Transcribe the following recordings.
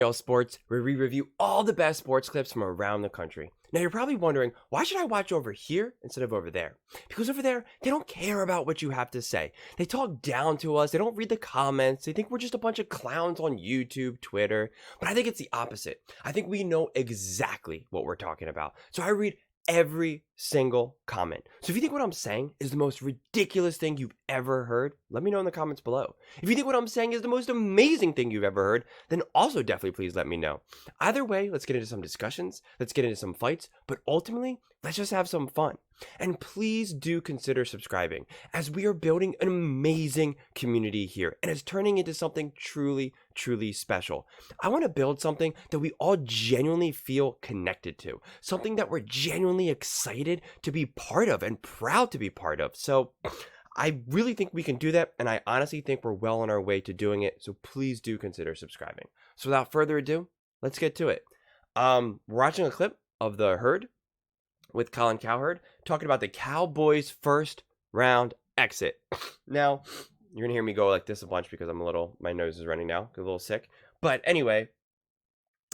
All Sports, where we review all the best sports clips from around the country. Now, you're probably wondering, why should I watch over here instead of over there? Because over there, they don't care about what you have to say. They talk down to us. They don't read the comments. They think we're just a bunch of clowns on YouTube, Twitter. But I think it's the opposite. I think we know exactly what we're talking about. So I read every single comment. So if you think what I'm saying is the most ridiculous thing you've ever heard, let me know in the comments below. If you think what I'm saying is the most amazing thing you've ever heard, then also definitely please let me know. Either way, let's get into some discussions, let's get into some fights, but ultimately, let's just have some fun. And please do consider subscribing, as we are building an amazing community here, and it's turning into something truly, truly special. I want to build something that we all genuinely feel connected to, something that we're genuinely excited to be part of and proud to be part of. So I really think we can do that, and I honestly think we're well on our way to doing it, so please do consider subscribing. So without further ado, let's get to it. We're watching a clip of the Herd with Colin talking about the Cowboys' first round exit. Now, you're gonna hear me go like this a bunch because my nose is running now, a little sick. But anyway,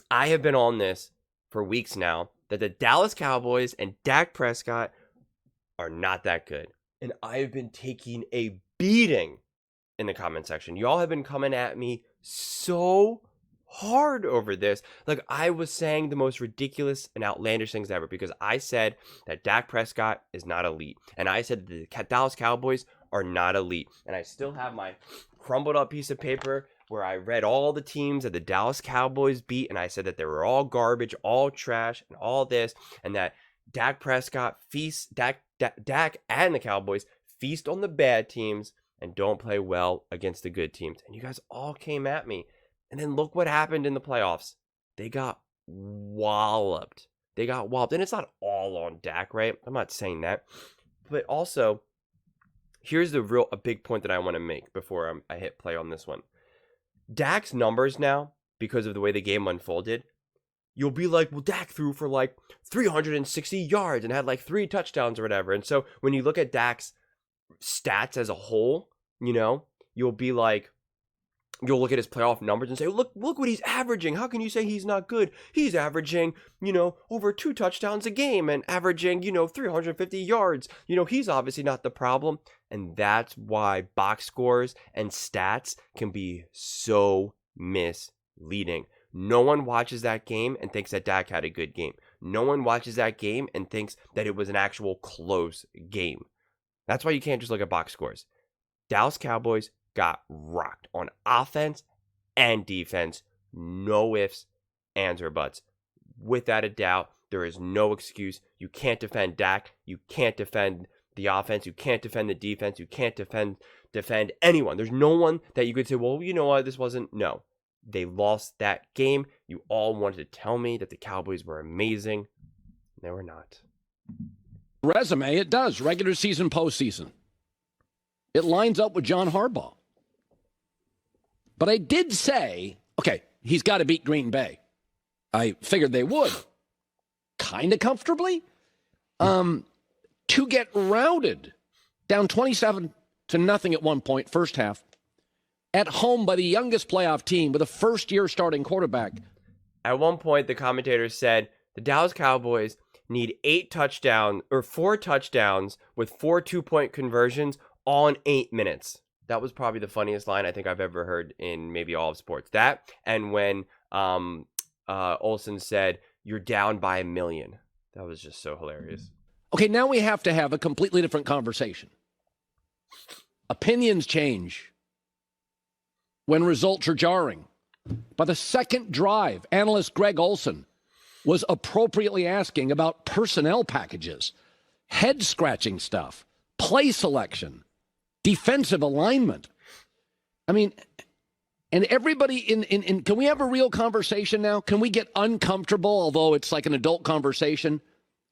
I have been on this for weeks now that the Dallas Cowboys and Dak Prescott are not that good. And I have been taking a beating in the comment section. Y'all have been coming at me so hard over this. Like, I was saying the most ridiculous and outlandish things ever because I said that Dak Prescott is not elite. And I said that the Dallas Cowboys are not elite. And I still have my crumbled up piece of paper where I read all the teams that the Dallas Cowboys beat, and I said that they were all garbage, all trash, and all this, and that Dak Prescott Dak and the Cowboys feast on the bad teams and don't play well against the good teams. And you guys all came at me. And then look what happened in the playoffs. They got walloped. And it's not all on Dak, right? I'm not saying that. But also, here's a big point that I want to make before I hit play on this one. Dak's numbers now, because of the way the game unfolded, you'll be like, well, Dak threw for like 360 yards and had like 3 touchdowns or whatever. And so when you look at Dak's stats as a whole, you'll be like, you'll look at his playoff numbers and say, look what he's averaging. How can you say he's not good? He's averaging, over 2 touchdowns a game and averaging, 350 yards. He's obviously not the problem. And that's why box scores and stats can be so misleading. No one watches that game and thinks that Dak had a good game. No one watches that game and thinks that it was an actual close game. That's why you can't just look at box scores. Dallas Cowboys got rocked on offense and defense. No ifs, ands, or buts. Without a doubt, there is no excuse. You can't defend Dak. You can't defend the offense. You can't defend the defense. You can't defend anyone. There's no one that you could say, well, you know what, this wasn't. No. They lost that game. You all wanted to tell me that the Cowboys were amazing. They were not. Resume, it does. Regular season, postseason. It lines up with John Harbaugh. But I did say, okay, he's got to beat Green Bay. I figured they would. Kind of comfortably. To get routed, down 27-0 at one point, first half, at home by the youngest playoff team with a first-year starting quarterback. At one point, the commentator said the Dallas Cowboys need 4 touchdowns with 4 two-point conversions all in 8 minutes. That was probably the funniest line I think I've ever heard in maybe all of sports. That, and when Olsen said, you're down by 1 million. That was just so hilarious. Okay, now we have to have a completely different conversation. Opinions change when results are jarring. By the second drive, analyst Greg Olsen was appropriately asking about personnel packages, head-scratching stuff, play selection, defensive alignment. I mean, and everybody in can we have a real conversation now? Can we get uncomfortable, although it's like an adult conversation,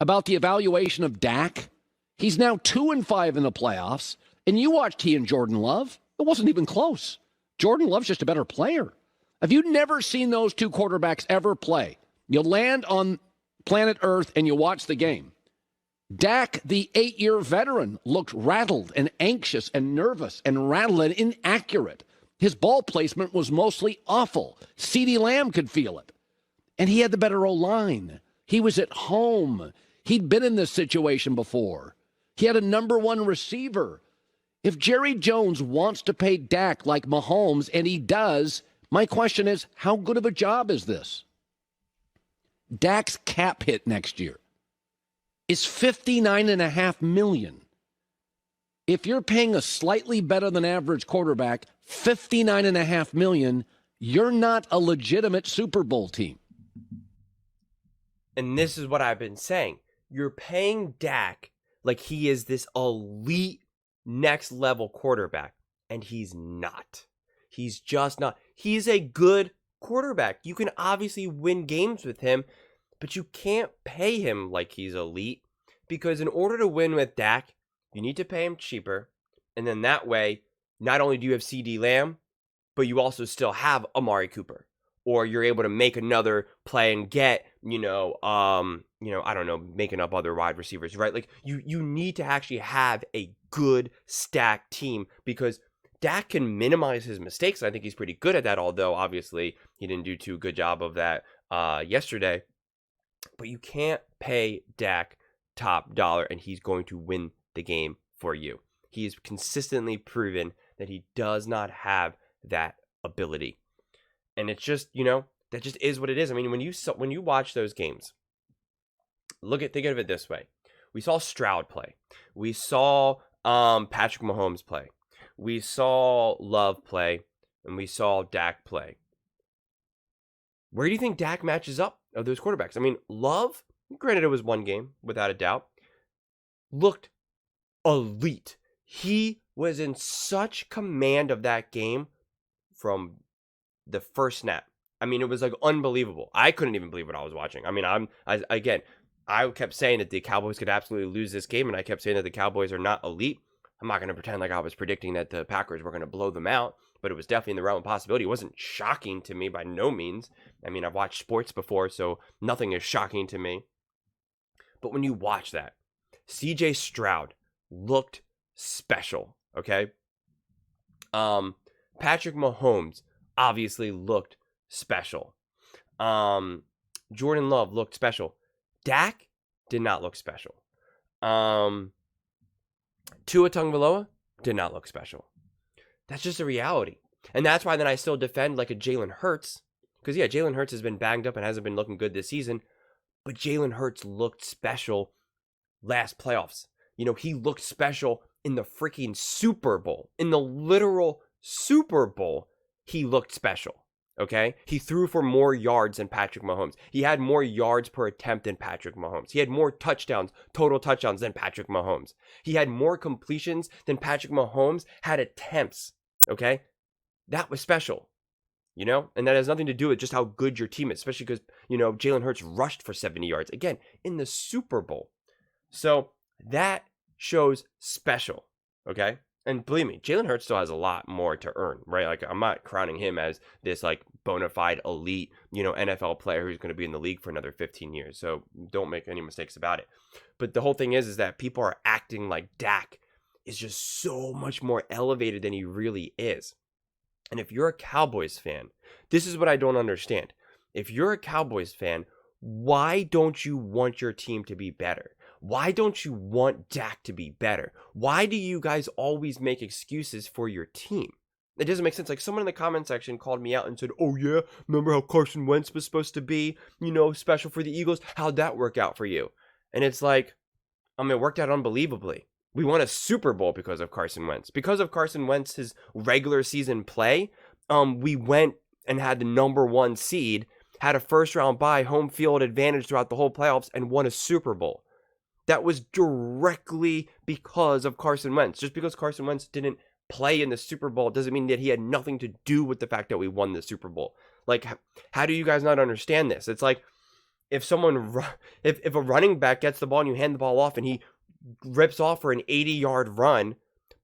about the evaluation of Dak? He's now 2-5 in the playoffs, and you watched he and Jordan Love. It wasn't even close. Jordan Love's just a better player. Have you never seen those two quarterbacks ever play? You land on planet Earth and you watch the game. Dak, the 8-year veteran, looked rattled and anxious and nervous and rattled and inaccurate. His ball placement was mostly awful. CeeDee Lamb could feel it. And he had the better O-line. He was at home. He'd been in this situation before. He had a number one receiver. If Jerry Jones wants to pay Dak like Mahomes, and he does, my question is, how good of a job is this? Dak's cap hit next year is $59.5 million. If you're paying a slightly better than average quarterback $59.5 million, you're not a legitimate Super Bowl team. And this is what I've been saying. You're paying Dak like he is this elite next level quarterback, and he's not. He's just not. He's a good quarterback. You can obviously win games with him, but you can't pay him like he's elite, because in order to win with Dak, you need to pay him cheaper. And then that way, not only do you have CeeDee Lamb, but you also still have Amari Cooper. Or you're able to make another play and get, I don't know, making up other wide receivers, right? Like you need to actually have a good stacked team, because Dak can minimize his mistakes. I think he's pretty good at that, although obviously he didn't do too good job of that yesterday. But you can't pay Dak top dollar and he's going to win the game for you. He has consistently proven that he does not have that ability. And it's just, that just is what it is. I mean, when you watch those games, think of it this way. We saw Stroud play. We saw Patrick Mahomes play. We saw Love play. And we saw Dak play. Where do you think Dak matches up of those quarterbacks? I mean, Love, granted it was one game, without a doubt, looked elite. He was in such command of that game from the first snap. I mean, it was like unbelievable. I couldn't even believe what I was watching. I mean, I kept saying that the Cowboys could absolutely lose this game, and I kept saying that the Cowboys are not elite. I'm not going to pretend like I was predicting that the Packers were going to blow them out, but it was definitely in the realm of possibility. It wasn't shocking to me by no means. I mean, I've watched sports before, so nothing is shocking to me. But when you watch that, CJ Stroud looked special, okay? Patrick Mahomes obviously looked special. Jordan Love looked special. Dak did not look special. Tua Tagovailoa did not look special. That's just a reality. And that's why then I still defend like a Jalen Hurts. Because, yeah, Jalen Hurts has been banged up and hasn't been looking good this season. But Jalen Hurts looked special last playoffs. He looked special in the freaking Super Bowl. In the literal Super Bowl, he looked special. Okay? He threw for more yards than Patrick Mahomes. He had more yards per attempt than Patrick Mahomes. He had more total touchdowns than Patrick Mahomes. He had more completions than Patrick Mahomes had attempts. Okay? That was special. And that has nothing to do with just how good your team is, especially because, Jalen Hurts rushed for 70 yards, again, in the Super Bowl. So that shows special, okay? And believe me, Jalen Hurts still has a lot more to earn, right? Like, I'm not crowning him as this, like, bona fide elite, NFL player who's going to be in the league for another 15 years. So don't make any mistakes about it. But the whole thing is that people are acting like Dak is just so much more elevated than he really is. And if you're a Cowboys fan, this is what I don't understand. If you're a Cowboys fan, why don't you want your team to be better? Why don't you want Dak to be better? Why do you guys always make excuses for your team? It doesn't make sense. Like, someone in the comment section called me out and said, oh yeah, remember how Carson Wentz was supposed to be, special for the Eagles? How'd that work out for you? And it's like, it worked out unbelievably. We won a Super Bowl because of Carson Wentz. Because of Carson Wentz's regular season play, we went and had the number one seed, had a first round bye, home field advantage throughout the whole playoffs, and won a Super Bowl. That was directly because of Carson Wentz. Just because Carson Wentz didn't play in the Super Bowl doesn't mean that he had nothing to do with the fact that we won the Super Bowl. Like, how do you guys not understand this? It's like, if a running back gets the ball and you hand the ball off and he rips off for an 80-yard run,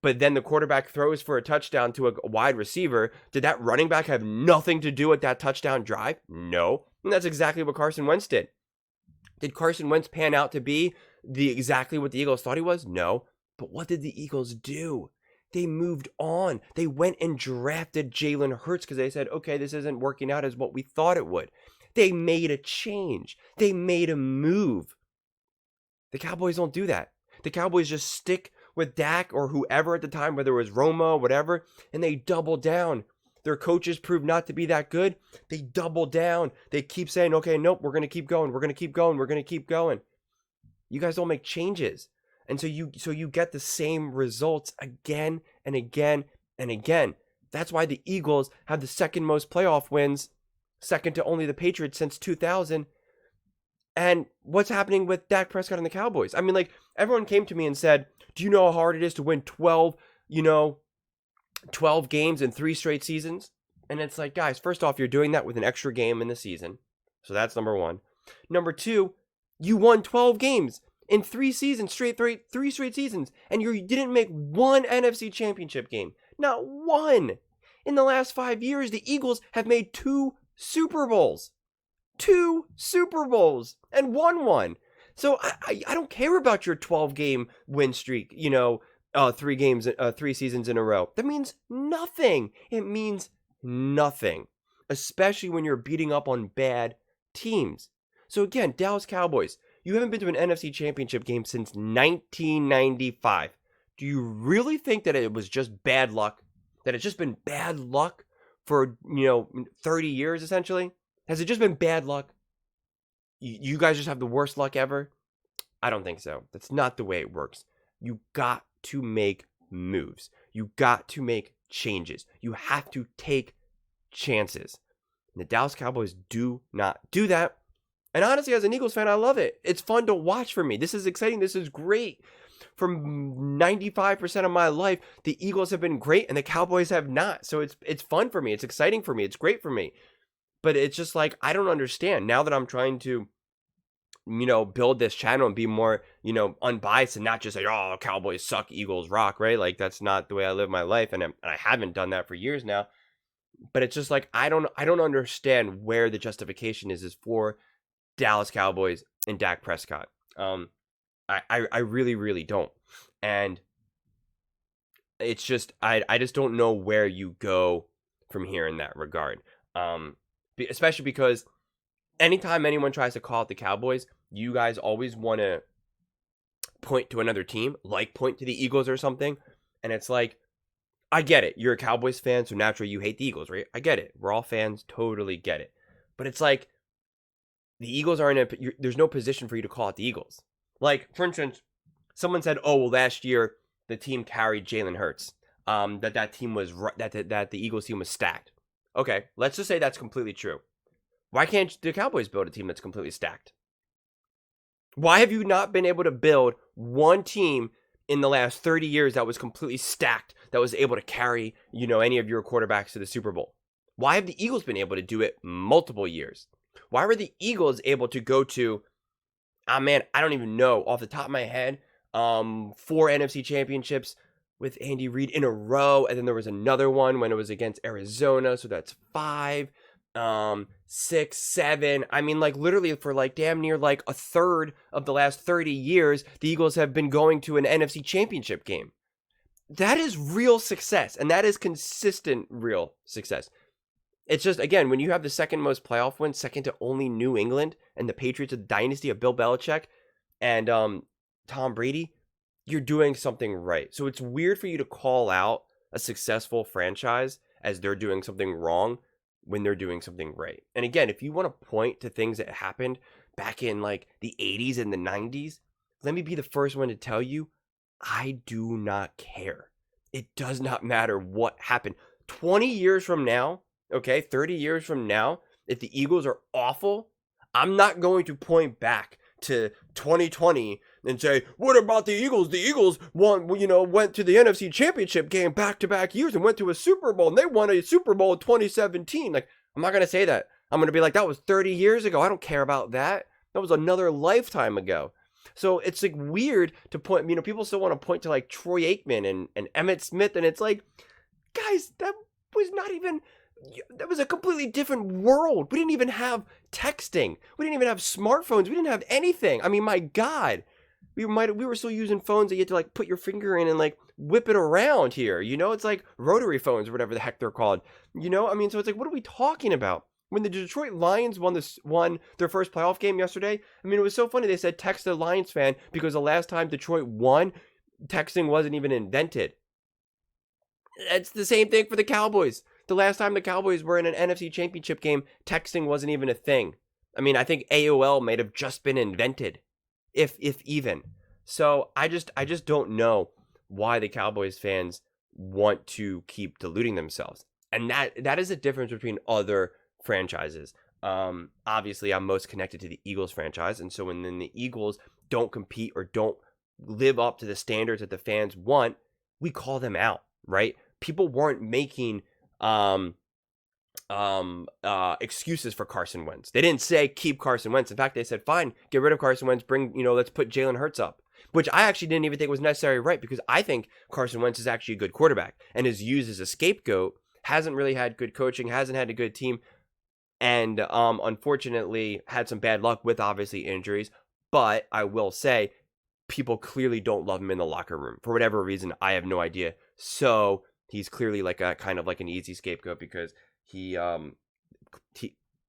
but then the quarterback throws for a touchdown to a wide receiver, did that running back have nothing to do with that touchdown drive? No. And that's exactly what Carson Wentz did. Did Carson Wentz pan out to be exactly what the Eagles thought he was? No. But what did the Eagles do? They moved on. They went and drafted Jalen Hurts because they said, okay, this isn't working out as what we thought it would. They made a change. They made a move. The Cowboys don't do that. The Cowboys just stick with Dak or whoever at the time, whether it was Romo, whatever, and they double down. Their coaches proved not to be that good. They double down. They keep saying, okay, nope, we're going to keep going. We're going to keep going. We're going to keep going. You guys don't make changes. And so you get the same results again and again and again. That's why the Eagles have the second most playoff wins, second to only the Patriots since 2000. And what's happening with Dak Prescott and the Cowboys? I mean, like, everyone came to me and said, do you know how hard it is to win 12 games in 3 straight seasons? And it's like, guys, first off, you're doing that with an extra game in the season. So that's number one. Number two, you won 12 games in 3 seasons, three straight seasons, and you didn't make one NFC championship game. Not one. In the last 5 years, the Eagles have made 2 Super Bowls. 2 Super Bowls and won one. So I don't care about your 12-game win streak, 3 seasons in a row. That means nothing. It means nothing, especially when you're beating up on bad teams. So again, Dallas Cowboys, you haven't been to an NFC championship game since 1995. Do you really think that it was just bad luck? That it's just been bad luck for, 30 years essentially? Has it just been bad luck? You guys just have the worst luck ever? I don't think so. That's not the way it works. You got to make moves. You got to make changes. You have to take chances. And the Dallas Cowboys do not do that. And honestly, as an Eagles fan, I love it. It's fun to watch for me. This is exciting. This is great. For 95% of my life, the Eagles have been great and the Cowboys have not. So it's fun for me. It's exciting for me. It's great for me. But it's just like, I don't understand. Now that I'm trying to, build this channel and be more, unbiased and not just like, oh, Cowboys suck, Eagles rock, right? Like, that's not the way I live my life. And I haven't done that for years now. But it's just like, I don't understand where the justification is for Dallas Cowboys and Dak Prescott. I really, really don't. And it's just, I just don't know where you go from here in that regard. Especially because anytime anyone tries to call out the Cowboys, you guys always want to point to another team, like point to the Eagles or something. And it's like, I get it. You're a Cowboys fan, so naturally you hate the Eagles, right? I get it. We're all fans, totally get it. But it's like, the Eagles are there's no position for you to call out the Eagles. Like, for instance, someone said, oh, well, last year the team carried Jalen Hurts. That team was, that the Eagles team was stacked. Okay, let's just say that's completely true. Why can't the Cowboys build a team that's completely stacked? Why have you not been able to build one team in the last 30 years that was completely stacked, that was able to carry, any of your quarterbacks to the Super Bowl? Why have the Eagles been able to do it multiple years? Why were the Eagles able to go to, I don't even know, off the top of my head, 4 NFC championships with Andy Reid in a row, and then there was another one when it was against Arizona, so that's 5, 6, 7. I mean, like, literally for like damn near like a third of the last 30 years, the Eagles have been going to an NFC championship game. That is real success, and that is consistent real success. It's just, again, when you have the second most playoff wins, second to only New England and the Patriots, a dynasty of Bill Belichick and Tom Brady, you're doing something right. So it's weird for you to call out a successful franchise as they're doing something wrong when they're doing something right. And again, if you want to point to things that happened back in like the 80s and the 90s, let me be the first one to tell you, I do not care. It does not matter what happened. 20 years from now, okay, 30 years from now, if the Eagles are awful, I'm not going to point back to 2020 and say, what about the Eagles? The Eagles went to the NFC Championship game back-to-back years and went to a Super Bowl, and they won a Super Bowl in 2017. Like, I'm not going to say that. I'm going to be like, that was 30 years ago. I don't care about that. That was another lifetime ago. So it's like weird to point, people still want to point to like Troy Aikman and Emmitt Smith, and it's like, guys, that was a completely different world. We didn't even have texting. We didn't even have smartphones. We didn't have anything. I mean, my God. we were still using phones that you had to like put your finger in and like whip it around here. It's like rotary phones or whatever the heck they're called. I mean, so it's like, what are we talking about? When the Detroit Lions won their first playoff game yesterday, I mean, it was so funny. They said text a Lions fan because the last time Detroit won, texting wasn't even invented. It's the same thing for the Cowboys. The last time the Cowboys were in an NFC Championship game, texting wasn't even a thing. I mean, I think AOL might have just been invented, if even. So I just don't know why the Cowboys fans want to keep deluding themselves. And that is the difference between other franchises. Obviously, I'm most connected to the Eagles franchise. And so when the Eagles don't compete or don't live up to the standards that the fans want, we call them out, right? People weren't making excuses for Carson Wentz. They didn't say keep Carson Wentz. In fact, they said, fine, get rid of Carson Wentz, let's put Jalen Hurts up. Which I actually didn't even think was necessary, right? Because I think Carson Wentz is actually a good quarterback and is used as a scapegoat, hasn't really had good coaching, hasn't had a good team, and unfortunately had some bad luck with obviously injuries. But I will say, people clearly don't love him in the locker room. For whatever reason, I have no idea. So he's clearly like a kind of like an easy scapegoat because he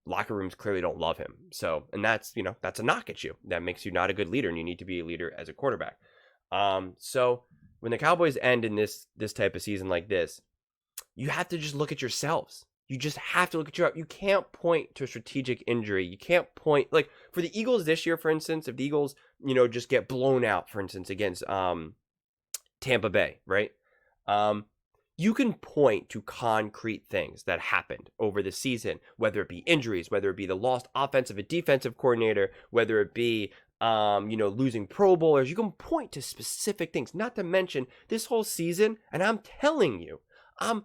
locker rooms clearly don't love him. So, and that's a knock at you. That makes you not a good leader, and you need to be a leader as a quarterback. So when the Cowboys end in this type of season like this, you have to just look at yourselves. You just have to look at you can't point to a strategic injury. You can't point, like, for the Eagles this year, for instance, if the Eagles, just get blown out, for instance, against Tampa Bay, right? You can point to concrete things that happened over the season, whether it be injuries, whether it be the lost offensive and defensive coordinator, whether it be, losing Pro Bowlers. You can point to specific things, not to mention this whole season. And I'm telling you, I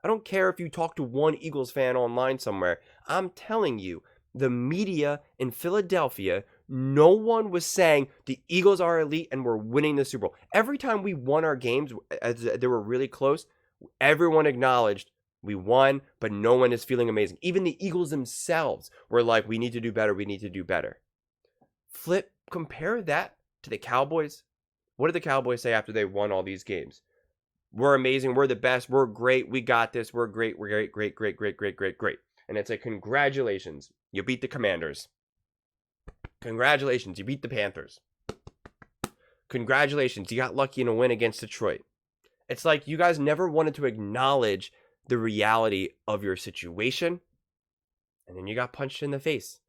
don't care if you talk to one Eagles fan online somewhere. I'm telling you, the media in Philadelphia, no one was saying the Eagles are elite and we're winning the Super Bowl. Every time we won our games, as they were really close, everyone acknowledged we won, but no one is feeling amazing. Even the Eagles themselves were like, we need to do better. We need to do better. Compare that to the Cowboys. What did the Cowboys say after they won all these games? We're amazing. We're the best. We're great. We got this. We're great. We're great, great, great, great, great, great, great. And it's like, congratulations. You beat the Commanders. Congratulations. You beat the Panthers. Congratulations. You got lucky in a win against Detroit. It's like you guys never wanted to acknowledge the reality of your situation. And then you got punched in the face.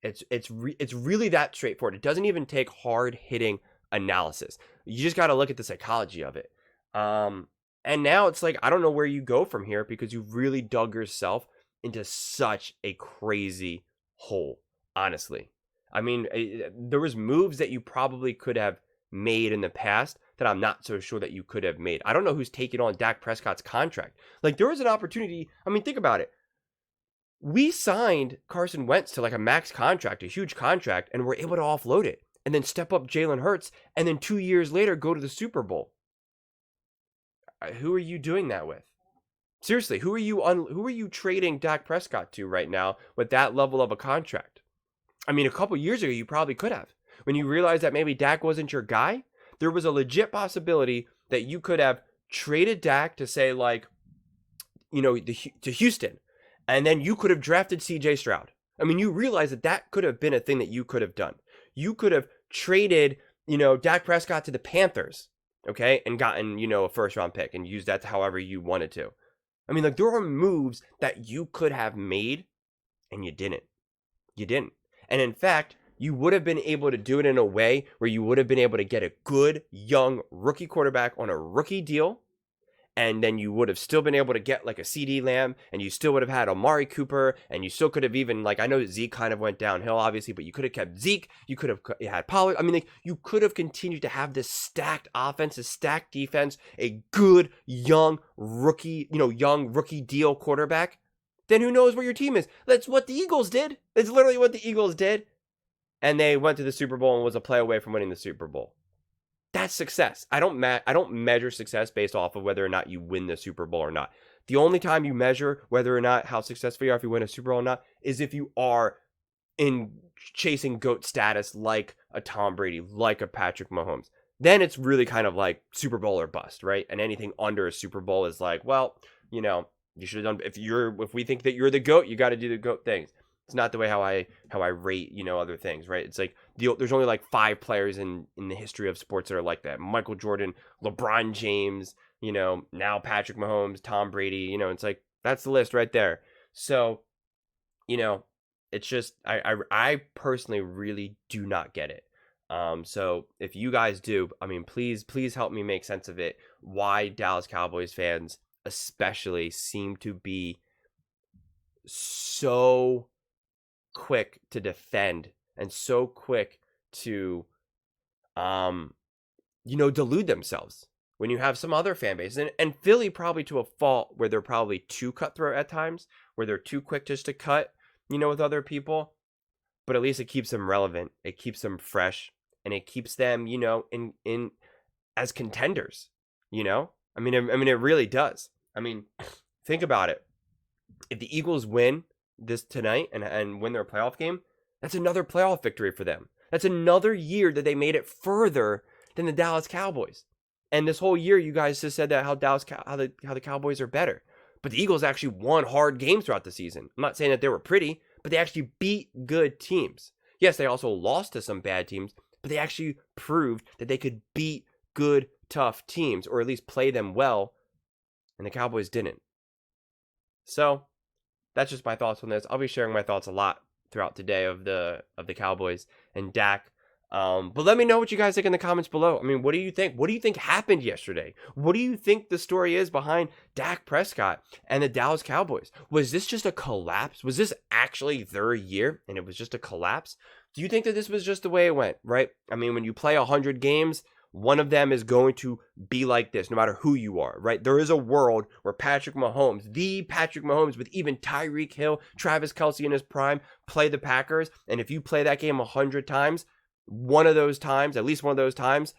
It's really that straightforward. It doesn't even take hard-hitting analysis. You just got to look at the psychology of it. And now it's like, I don't know where you go from here because you really dug yourself into such a crazy hole, honestly. I mean, there was moves that you probably could have made in the past that I'm not so sure that you could have made. I don't know who's taking on Dak Prescott's contract. Like, there was an opportunity. I mean, think about it. We signed Carson Wentz to like a max contract, a huge contract, and we're able to offload it and then step up Jalen Hurts and then 2 years later go to the Super Bowl. Who are you doing that with? Seriously, who are you trading Dak Prescott to right now with that level of a contract? I mean, a couple years ago, you probably could have. When you realized that maybe Dak wasn't your guy, there was a legit possibility that you could have traded Dak to say, like, to Houston, and then you could have drafted C.J. Stroud. I mean, you realize that could have been a thing that you could have done. You could have traded, Dak Prescott to the Panthers, okay, and gotten, a first-round pick and used that however you wanted to. I mean, like, there are moves that you could have made, and you didn't. You didn't. And in fact, you would have been able to do it in a way where you would have been able to get a good, young rookie quarterback on a rookie deal, and then you would have still been able to get like a CD Lamb, and you still would have had Amari Cooper, and you still could have even, like, I know Zeke kind of went downhill, obviously, but you could have kept Zeke, you could have had Pollard. I mean, like, you could have continued to have this stacked offense, this stacked defense, a good, young rookie deal quarterback. Then who knows where your team is? That's what the Eagles did. It's literally what the Eagles did. And they went to the Super Bowl and was a play away from winning the Super Bowl. That's success. I don't measure success based off of whether or not you win the Super Bowl or not. The only time you measure whether or not how successful you are if you win a Super Bowl or not is if you are in chasing GOAT status like a Tom Brady, like a Patrick Mahomes. Then it's really kind of like Super Bowl or bust, right? And anything under a Super Bowl is like, well, you know, you should have done. If we think that you're the GOAT, you got to do the GOAT things. It's not the way how I rate, other things, right? It's like there's only like 5 players in the history of sports that are like that: Michael Jordan, LeBron James, now Patrick Mahomes, Tom Brady. It's like that's the list right there. So, it's just I personally really do not get it. So if you guys do, I mean, please help me make sense of it. Why Dallas Cowboys fans especially seem to be so quick to defend and so quick to delude themselves when you have some other fan base, and Philly probably to a fault, where they're probably too cutthroat at times, where they're too quick just to cut with other people. But at least it keeps them relevant, it keeps them fresh, and it keeps them in as contenders. I mean it really does. I mean, think about it. If the Eagles win this tonight and win their playoff game, that's another playoff victory for them. That's another year that they made it further than the Dallas Cowboys. And this whole year, you guys just said that how the Cowboys are better. But the Eagles actually won hard games throughout the season. I'm not saying that they were pretty, but they actually beat good teams. Yes, they also lost to some bad teams, but they actually proved that they could beat good, tough teams, or at least play them well, and the Cowboys didn't. So that's just my thoughts on this. I'll be sharing my thoughts a lot throughout today of the Cowboys and Dak. But let me know what you guys think in the comments below. I mean, what do you think? What do you think happened yesterday? What do you think the story is behind Dak Prescott and the Dallas Cowboys? Was this just a collapse? Was this actually their year and it was just a collapse? Do you think that this was just the way it went, right? I mean, when you play 100 games, one of them is going to be like this, no matter who you are, right? There is a world where Patrick Mahomes, the Patrick Mahomes with even Tyreek Hill, Travis Kelce in his prime, play the Packers. And if you play that game 100 times, one of those times, at least one of those times,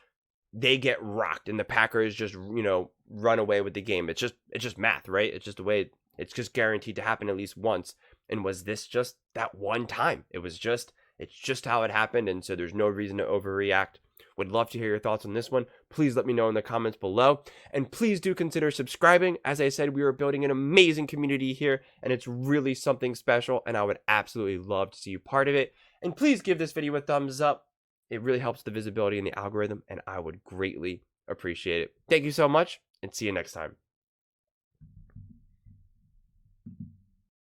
they get rocked and the Packers just, run away with the game. It's just math, right? It's just the way it's just guaranteed to happen at least once. And was this just that one time? It's just how it happened. And so there's no reason to overreact. Would love to hear your thoughts on this one. Please let me know in the comments below. And please do consider subscribing. As I said, we are building an amazing community here, and it's really something special, and I would absolutely love to see you part of it. And please give this video a thumbs up. It really helps the visibility in the algorithm, and I would greatly appreciate it. Thank you so much, and see you next time.